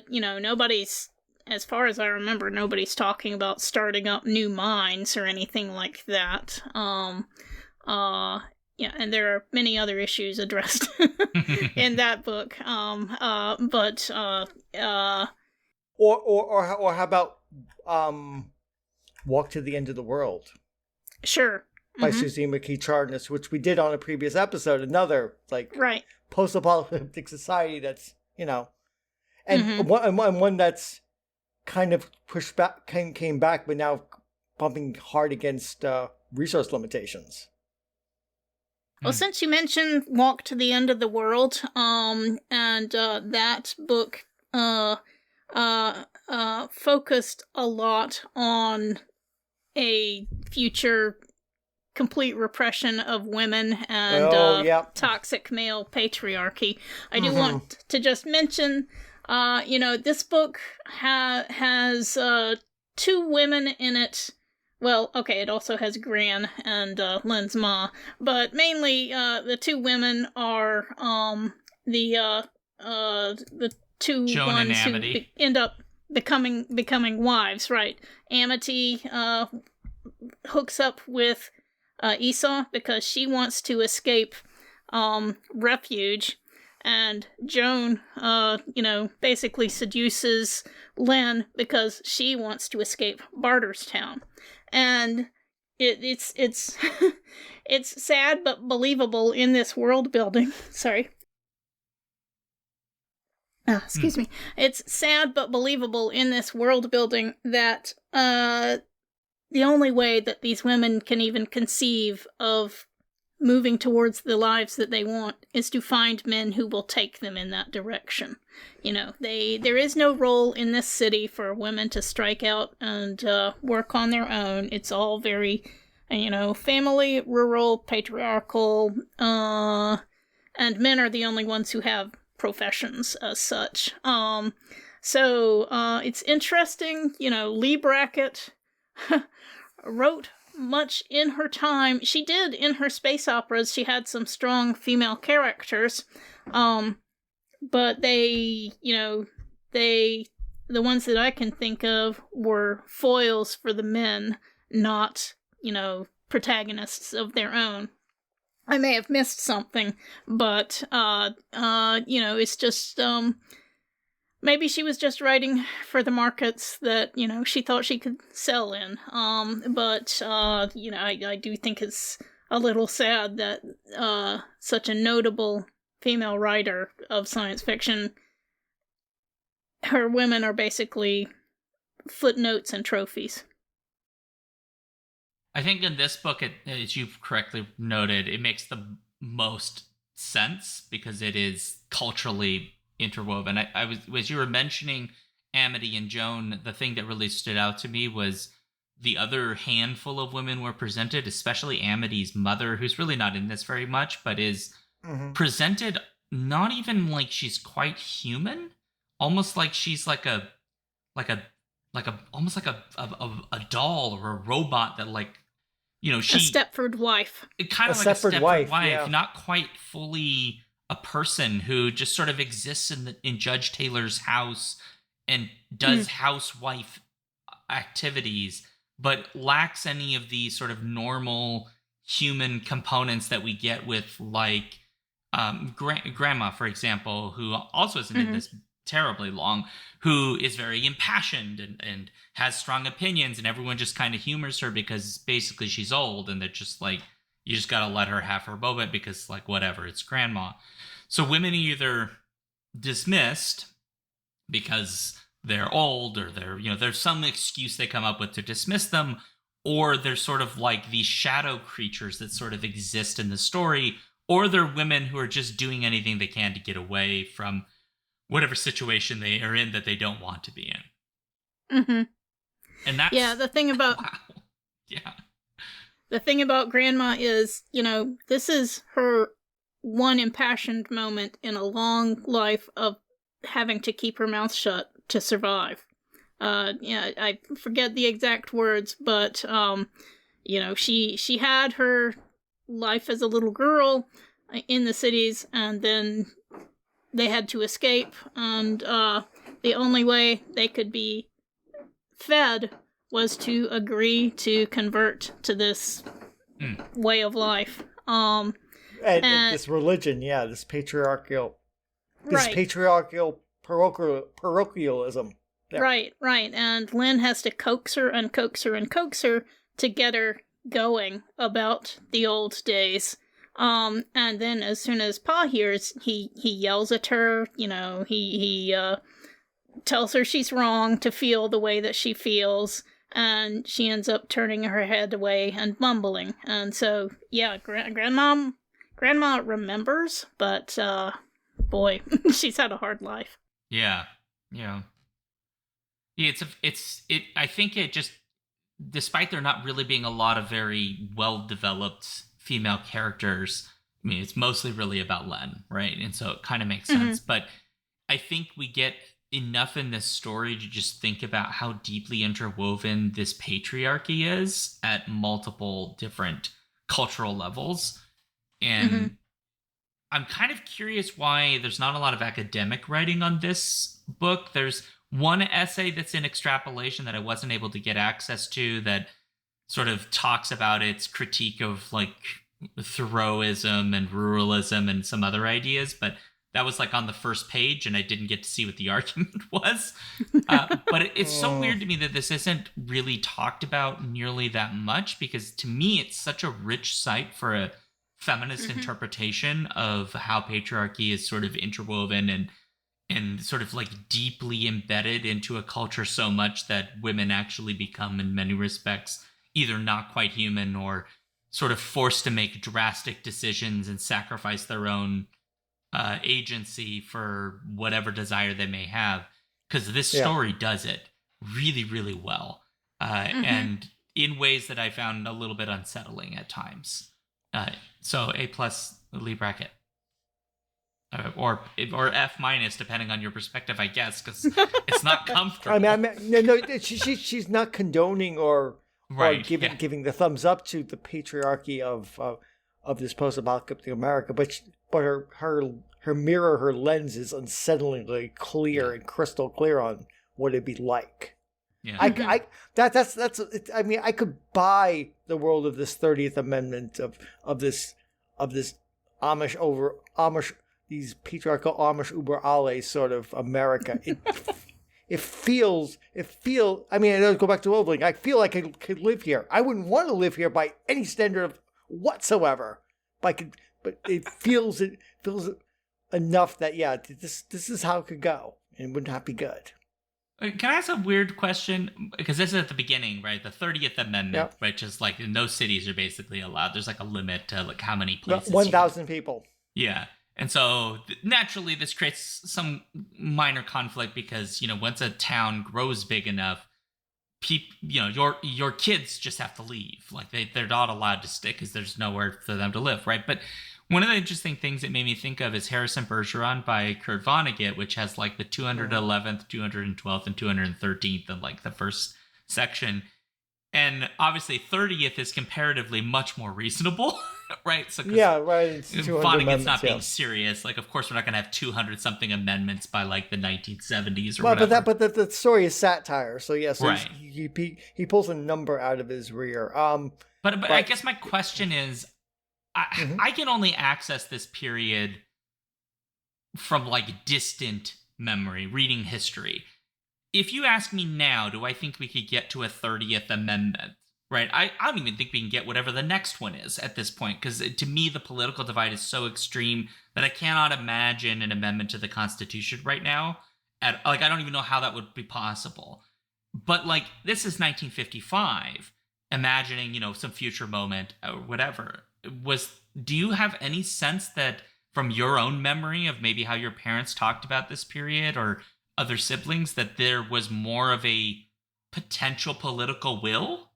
nobody's, as far as I remember, nobody's talking about starting up new mines or anything like that. And there are many other issues addressed in that book. Or how about Walk to the End of the World? Sure. By Susie McKee Charnas, which we did on a previous episode. Another post-apocalyptic society that's and one that's kind of pushed back, came back, but now bumping hard against resource limitations. Well, since you mentioned Walk to the End of the World, and that book focused a lot on a future complete repression of women and toxic male patriarchy. I do want to just mention, this book has two women in it. Well, okay, it also has Gran and Len's ma, but mainly the two women are the two Joan ones and who end up becoming wives, right? Amity hooks up with Esau because she wants to escape refuge. And Joan, basically seduces Lynn because she wants to escape Barterstown. And it's it's sad but believable in this world building. Sorry. Excuse me. It's sad but believable in this world building that the only way that these women can even conceive of moving towards the lives that they want is to find men who will take them in that direction. There is no role in this city for women to strike out and work on their own. It's all very, family, rural, patriarchal, and men are the only ones who have professions as such. So it's interesting, Leigh Brackett wrote much in her time. She did in her space operas. She had some strong female characters, but the ones that I can think of were foils for the men, not, protagonists of their own. I may have missed something, but, it's just, maybe she was just writing for the markets that, she thought she could sell in. But I do think it's a little sad that such a notable female writer of science fiction, her women are basically footnotes and trophies. I think in this book, as you've correctly noted, it makes the most sense because it is culturally interwoven. As you were mentioning Amity and Joan, the thing that really stood out to me was the other handful of women were presented, especially Amity's mother, who's really not in this very much, but is presented not even like she's quite human, almost like she's like a almost like a doll or a robot that she a Stepford wife. Kind of like a Stepford wife, yeah. Not quite fully a person who just sort of exists in Judge Taylor's house and does housewife activities, but lacks any of the sort of normal human components that we get with Grandma, for example, who also isn't in this terribly long, who is very impassioned and has strong opinions, and everyone just kind of humors her because basically she's old and they're just like, you just gotta let her have her moment because whatever, it's Grandma. So women are either dismissed because they're old or there's some excuse they come up with to dismiss them, or they're sort of like these shadow creatures that sort of exist in the story, or they're women who are just doing anything they can to get away from whatever situation they are in that they don't want to be in. Mm-hmm. And that's... Yeah, the thing about... Wow. Yeah. The thing about Grandma is, this is her one impassioned moment in a long life of having to keep her mouth shut to survive. I forget the exact words, but, she had her life as a little girl in the cities, and then they had to escape, and the only way they could be fed was to agree to convert to this way of life. And this religion, this patriarchal, right. Parochialism. There. Right. And Lynn has to coax her and coax her and coax her to get her going about the old days. And then as soon as Pa hears, he yells at her, he tells her she's wrong to feel the way that she feels, and she ends up turning her head away and mumbling. And so, Grandma remembers, but, boy, she's had a hard life. Yeah. I think it just, despite there not really being a lot of very well-developed female characters, I mean, it's mostly really about Len, right? And so it kind of makes sense. But I think we get enough in this story to just think about how deeply interwoven this patriarchy is at multiple different cultural levels. And I'm kind of curious why there's not a lot of academic writing on this book. There's one essay that's in extrapolation that I wasn't able to get access to that sort of talks about its critique of Thoreauism and ruralism and some other ideas, but that was like on the first page and I didn't get to see what the argument was. But it's so weird to me that this isn't really talked about nearly that much, because to me it's such a rich site for a feminist interpretation of how patriarchy is sort of interwoven and sort of like deeply embedded into a culture so much that women actually become in many respects either not quite human or sort of forced to make drastic decisions and sacrifice their own agency for whatever desire they may have, because this story does it really, really well, and in ways that I found a little bit unsettling at times. So A+, Leigh Brackett, or F-, depending on your perspective, I guess, because it's not comfortable. I mean, no, she's not condoning or giving the thumbs up to the patriarchy of this post-apocalyptic America, but her mirror, her lens is unsettlingly clear and crystal clear on what it'd be like. Yeah. I mean, I could buy the world of this 30th Amendment of this Amish, these patriarchal Amish uber alles sort of America. It feels. I mean, I don't go back to Oldling. I feel like I could live here. I wouldn't want to live here by any standard of whatsoever. But it feels enough that this is how it could go, and it would not be good. Can I ask a weird question? Because this is at the beginning, right? The 30th Amendment, right? Just like no cities are basically allowed. There's like a limit to like how many places. 1,000 people. Yeah. And so naturally this creates some minor conflict because, once a town grows big enough, your kids just have to leave. Like they're not allowed to stick because there's nowhere for them to live, right? But one of the interesting things it made me think of is Harrison Bergeron by Kurt Vonnegut, which has like the 211th, 212th, and 213th in like the first section. And obviously 30th is comparatively much more reasonable, right? So right. Vonnegut's not being serious. Like, of course, we're not going to have 200-something amendments by like the 1970s or whatever. But the story is satire, so yes, right. He pulls a number out of his rear. But I guess my question is, I can only access this period from like distant memory, reading history. If you ask me now, do I think we could get to a 30th Amendment? Right? I don't even think we can get whatever the next one is at this point, because to me, the political divide is so extreme that I cannot imagine an amendment to the Constitution right now. I don't even know how that would be possible. But like, this is 1955. Imagining, some future moment or whatever. Do you have any sense that from your own memory of maybe how your parents talked about this period or other siblings, that there was more of a potential political will?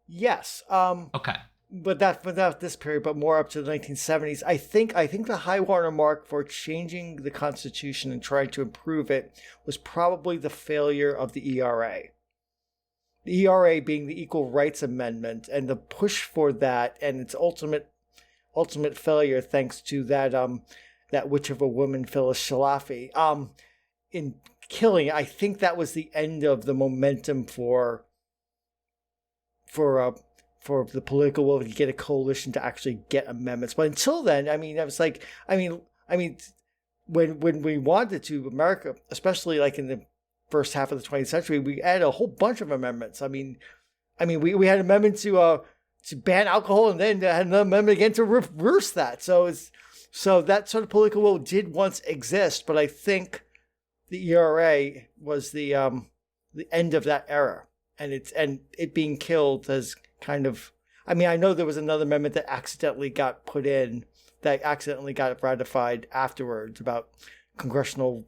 Yes. Okay. But without this period, but more up to the 1970s. I think the high water mark for changing the Constitution and trying to improve it was probably the failure of the ERA. The ERA being the Equal Rights Amendment, and the push for that, and its ultimate failure thanks to that witch of a woman, Phyllis Schlafly, in killing. I think that was the end of the momentum for the political will to get a coalition to actually get amendments. But until then, I mean, it was like, when we wanted to, America, especially like in the first half of the 20th century, we added a whole bunch of amendments. I mean, we had an amendment to ban alcohol, and then had another amendment again to reverse that. So that sort of political will did once exist, but I think the ERA was the end of that era, and it being killed has kind of. I mean, I know there was another amendment that accidentally got put in, that accidentally got ratified afterwards about congressional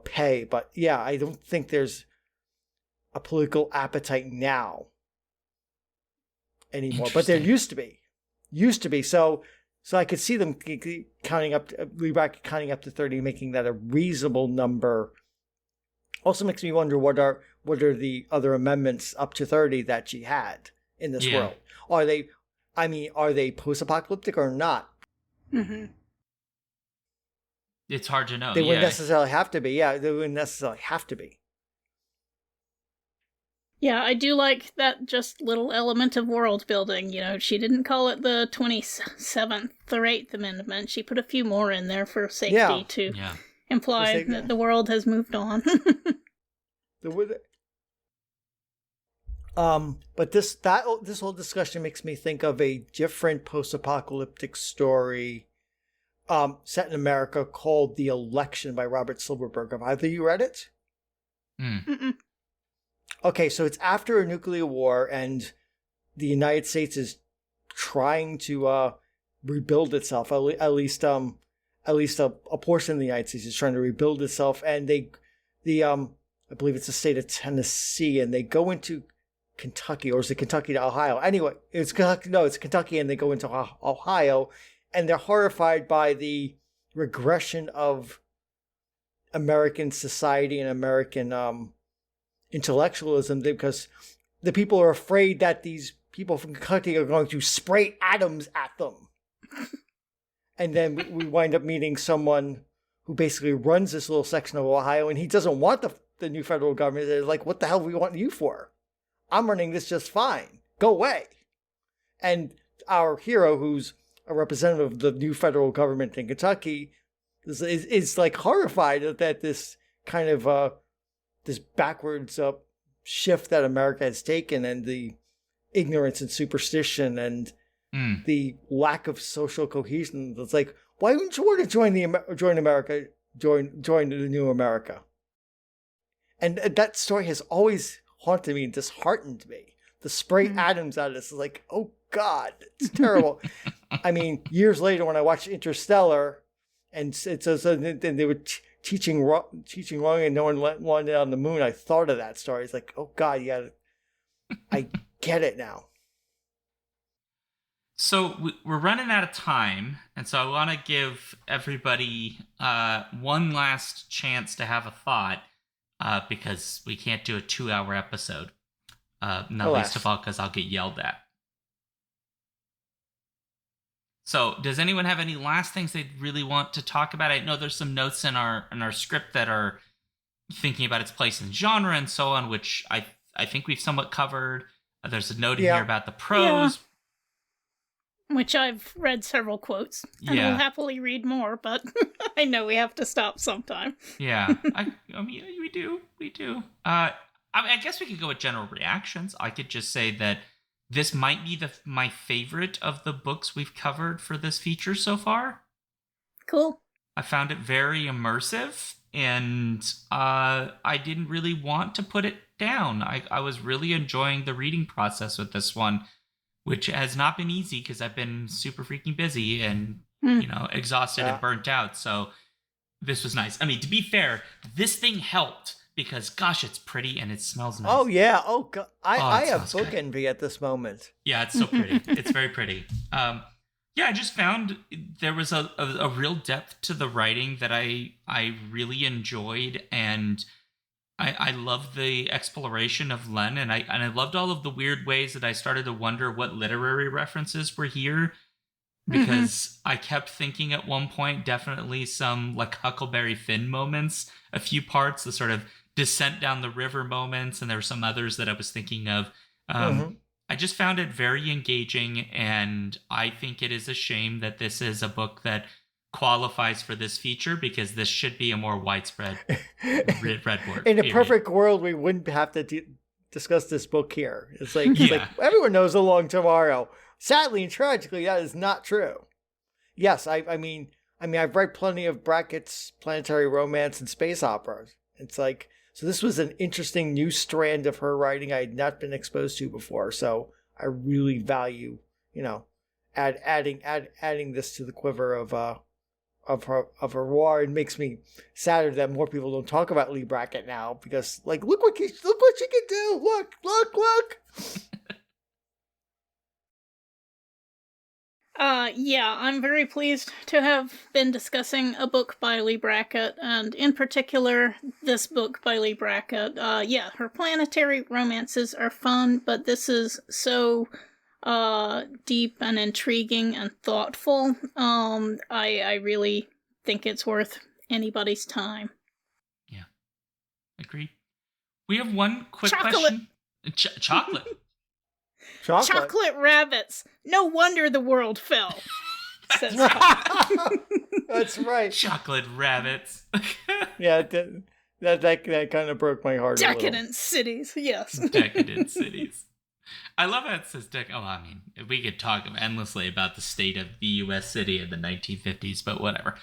pay, but yeah, I don't think there's a political appetite now anymore. But there used to be. So I could see them counting up to 30, making that a reasonable number. Also makes me wonder what are the other amendments up to 30 that she had in this world? Are they post-apocalyptic or not? Mm-hmm. It's hard to know. They wouldn't necessarily have to be. Yeah, they wouldn't necessarily have to be. Yeah, I do like that just little element of world building. She didn't call it the 27th or 8th Amendment. She put a few more in there for safety to imply that the world has moved on. But this whole discussion makes me think of a different post-apocalyptic story set in America called The Election by Robert Silverberg. Have either of you read it? Mm-mm. Okay, so it's after a nuclear war, and the United States is trying to rebuild itself. At least a portion of the United States is trying to rebuild itself, and I believe it's the state of Tennessee, and they go into Kentucky, or is it Kentucky to Ohio? Anyway, it's Kentucky, and they go into Ohio, and they're horrified by the regression of American society and American intellectualism, because the people are afraid that these people from Kentucky are going to spray atoms at them. And then we wind up meeting someone who basically runs this little section of Ohio, and he doesn't want the new federal government. They're like, what the hell do we want you for? I'm running this just fine. Go away. And our hero, who's a representative of the new federal government in Kentucky, is like horrified that this kind of this backwards shift that America has taken, and the ignorance and superstition and the lack of social cohesion. It's like, why wouldn't you want to join America, join the new America? And that story has always haunted me and disheartened me. The spray atoms out of this is like, oh God, it's terrible. I mean, years later when I watched Interstellar, and they were teaching wrong, and no one landed on the moon, I thought of that story. It's like, oh God, yeah, I get it now. So we're running out of time, and so I want to give everybody one last chance to have a thought, because we can't do a 2-hour episode. Not least of all because I'll get yelled at. So, does anyone have any last things they'd really want to talk about? I know there's some notes in our script that are thinking about its place in genre and so on, which I think we've somewhat covered. There's a note in here about the prose. Yeah. Which I've read several quotes. And will happily read more, but I know we have to stop sometime. Yeah. I mean, we do. I guess we could go with general reactions. I could just say that this might be my favorite of the books we've covered for this feature so far. Cool. I found it very immersive, and I didn't really want to put it down. I was really enjoying the reading process with this one, which has not been easy because I've been super freaking busy and exhausted and burnt out. So this was nice. I mean, to be fair, this thing helped. Because, gosh, it's pretty and it smells nice. Oh, yeah. Oh, God. I have book envy at this moment. Yeah, it's so pretty. It's very pretty. I just found there was a real depth to the writing that I really enjoyed. And I loved the exploration of Len. And I loved all of the weird ways that I started to wonder what literary references were here. Because I kept thinking at one point, definitely some like Huckleberry Finn moments, a few parts, the sort of descent down the river moments, and there were some others that I was thinking of. I just found it very engaging, and I think it is a shame that this is a book that qualifies for this feature, because this should be a more widespread read word. In a perfect world, we wouldn't have to discuss this book here. It's like everyone knows A Long Tomorrow. Sadly and tragically, that is not true. Yes, I mean, I've read plenty of Brackett's planetary romance and space operas. It's like, so this was an interesting new strand of her writing I had not been exposed to before. So I really value, adding this to the quiver of her war. It makes me sadder that more people don't talk about Leigh Brackett now, because like, look what she can do. Look. I'm very pleased to have been discussing a book by Leigh Brackett, and in particular, this book by Leigh Brackett. Her planetary romances are fun, but this is so deep and intriguing and thoughtful. I really think it's worth anybody's time. Yeah. Agreed. We have one quick question. Chocolate. Chocolate rabbits. No wonder the world fell. Says That's right. Chocolate rabbits. Yeah, that kind of broke my heart. Decadent cities, yes. Decadent cities. I love how it says oh, I mean, we could talk endlessly about the state of the U.S. city in the 1950s, but whatever.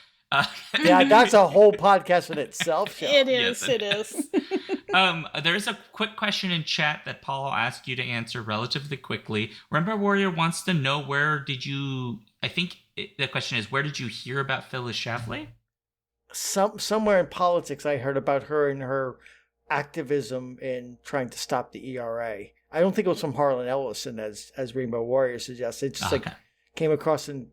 Yeah, that's a whole podcast in itself, Shaun. It is, yes, it is. There's a quick question in chat that Paul will ask you to answer relatively quickly. Rainbow Warrior wants to know the question is, where did you hear about Phyllis Schlafly? Somewhere in politics, I heard about her and her activism in trying to stop the ERA. I don't think it was from Harlan Ellison, as Rainbow Warrior suggests. It just came across in.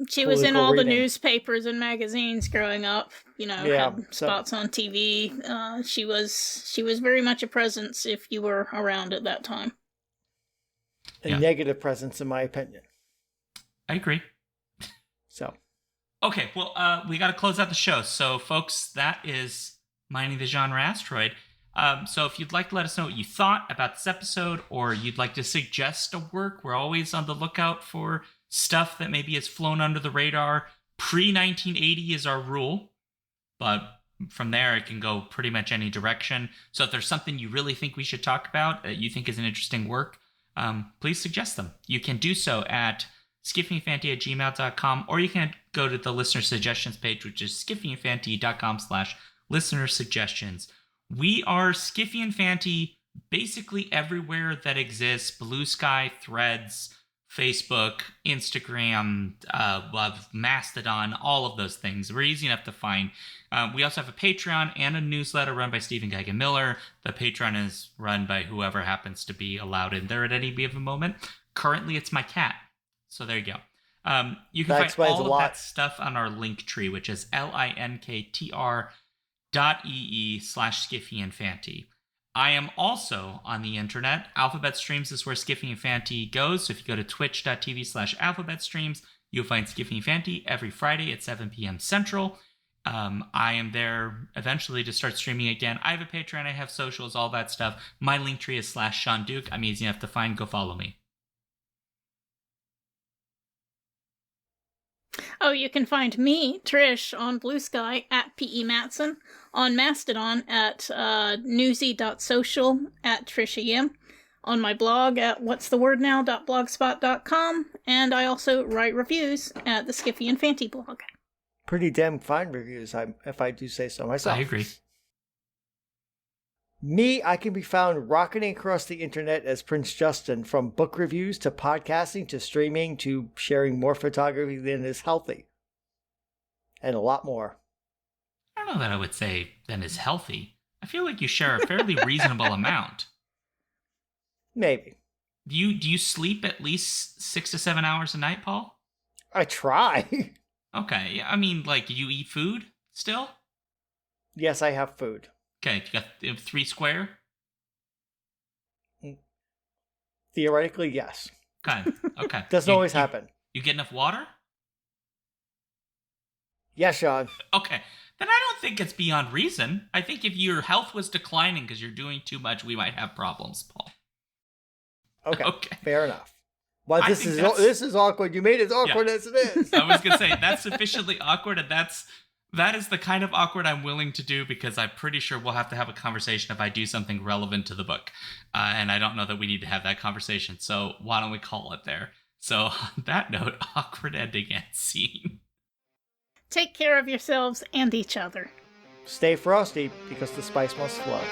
She was in all the newspapers and magazines growing up. Had spots on TV. She was very much a presence if you were around at that time. A negative presence, in my opinion. I agree. So. Okay, well, we got to close out the show. So, folks, that is Mining the Genre Asteroid. So if you'd like to let us know what you thought about this episode, or you'd like to suggest a work, we're always on the lookout for stuff that maybe has flown under the radar. Pre-1980 is our rule, but from there it can go pretty much any direction. So if there's something you really think we should talk about that you think is an interesting work, please suggest them. You can do so at skiffyandfanty@gmail.com, or you can go to the listener suggestions page, which is skiffyandfanty.com/listener suggestions. We are Skiffy and Fanty basically everywhere that exists. Blue Sky, Threads, Facebook, Instagram, Mastodon, all of those things. We're easy enough to find. We also have a Patreon and a newsletter run by Stephen Geigen Miller. The Patreon is run by whoever happens to be allowed in there at any given moment. Currently, it's my cat. So there you go. You can find all of that stuff on our link tree, which is linktr.ee/skiffyandfanty. I am also on the internet. Alphabet Streams is where Skiffy and Fanty goes. So if you go to twitch.tv/alphabet streams, you'll find Skiffy and Fanty every Friday at 7 p.m. Central. I am there eventually to start streaming again. I have a Patreon, I have socials, all that stuff. My link tree is /Shaun Duke. I'm easy enough to find. Go follow me. Oh, you can find me, Trish, on Blue Sky at P.E. Matson, on Mastodon at newsy.social at TrishaYim, on my blog at whatsthewordnow.blogspot.com, and I also write reviews at the Skiffy and Fanty blog. Pretty damn fine reviews, if I do say so myself. I agree. Me, I can be found rocketing across the internet as Prince Justin, from book reviews to podcasting to streaming to sharing more photography than is healthy. And a lot more. I don't know that I would say than is healthy. I feel like you share a fairly reasonable amount. Maybe. Do you sleep at least 6 to 7 hours a night, Paul? I try. Okay, I mean, like, do you eat food still? Yes, I have food. Okay, you got 3 square? Theoretically, yes. Okay. Doesn't always happen. You get enough water? Yes, Shaun. Okay, then I don't think it's beyond reason. I think if your health was declining because you're doing too much, we might have problems, Paul. Okay. Fair enough. Well, this is awkward. You made it awkward as it is. I was going to say, that's sufficiently awkward, and that is the kind of awkward I'm willing to do, because I'm pretty sure we'll have to have a conversation if I do something relevant to the book. And I don't know that we need to have that conversation, so why don't we call it there? So on that note, awkward ending and scene. Take care of yourselves and each other. Stay frosty, because the spice must flow.